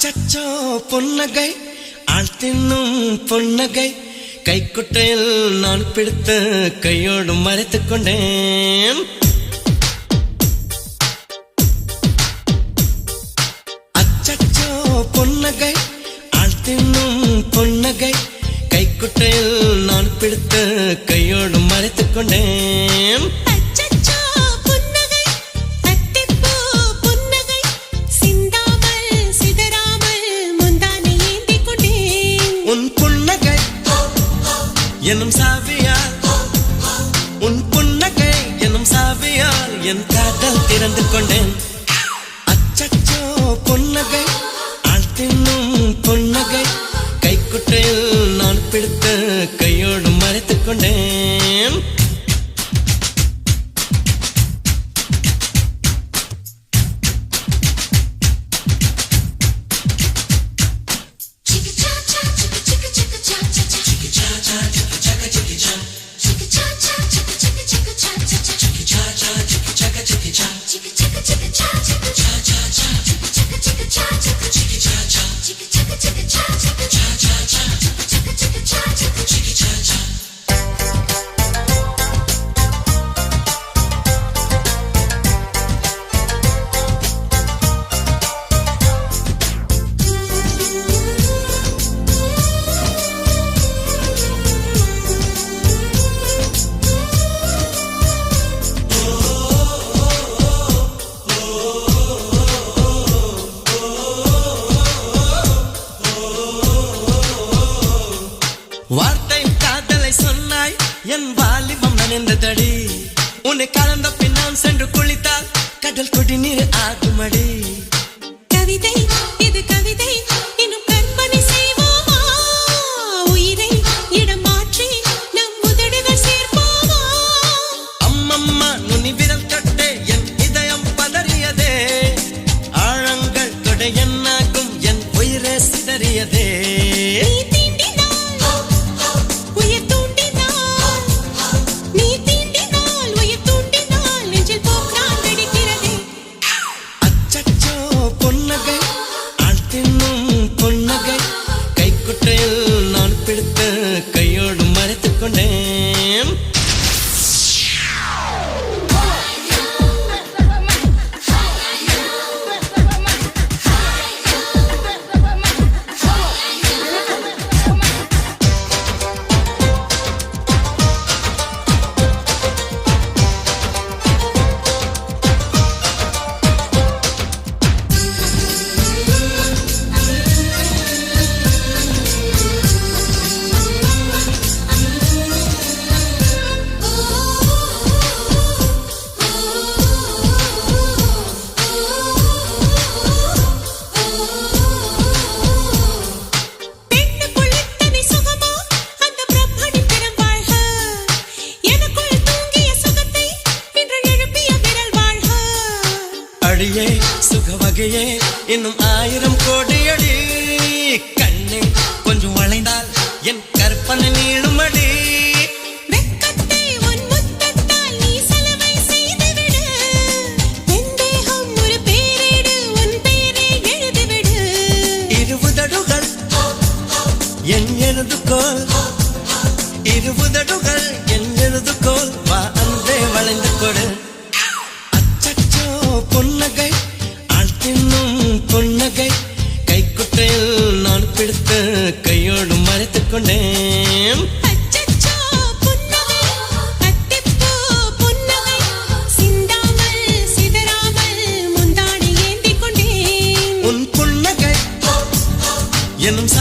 அச்சச்சோ பொன்னகை ஆழ்த்தின்னும் பொன்னகை கைக்குட்டையில் நான் பிடித்து கையோடு மறைத்துக் கொண்டேன். அச்சச்சோ பொன்னகை ஆழ்த்தின்னும் பொன்னகை கைக்குட்டையில் நான் பிடித்து கையோடு மறைத்துக் கொண்டேன். எனும் சாவியால் உன் புன்னகை எனும் சாவியால் என் காதல் திறந்து கொண்டேன். அச்சச்சோ பொன்னகை ஆழ்த்தின்னும் பொன்னகை கைக்குட்டையில் நான் பிடித்து கையோடு மறைத்துக் கொண்டேன். வார்த்தை காதலை சொன்னாய் என் வாலிபம் நனைந்ததடி. உன்னை கலந்த பின் நான் சென்று குளித்தால் கடல் குடிநீர் ஆகுமடி. கவிதை இது கவிதை இன்னும் கற்பனை செய்வோமா? உயிரை இடம் மாற்றி நம் உதடுகள் சேர்ப்போமா? அம்மம்மா நுனி விரல் தொட்டே என் இதயம் பதறியதே. ஆழங்கள் தொட என்னாகும் என் உயிரே சிதறியதே. நான் பிடித்து கையோடு மறைத்துக் கொண்டேன். அடியே சுக வகையே இன்னும் 1000 கோடி அடி. கண்ணே கொஞ்சம் வளைந்தால் என் கற்பனை நீளுமடி. வெட்கத்தை உன் முத்தத்தால் நீ சலவை செய்துவிடு. என் தேகம் ஒரு பேரேடு உன் பேரை எழுதிவிடு. இருபுதடுகள் என் எழுதுகோல். இருபுதடுகள் என் எழுதுகோல். வா அன்பே வளைந்து கொடு. பொன்னகை ஆழ்த்தின்னும் பொன்னகை கைக்குட்டையில் நான் பிடித்து கையோடு மறைத்துக் கொண்டேன். அச்சச்சோ பொன்னகை அத்திப்பூ பொன்னகை சிந்தாமல் சிதறாமல் முந்தானை ஏந்திக் கொண்டேன். உன் புன்னகை எனும்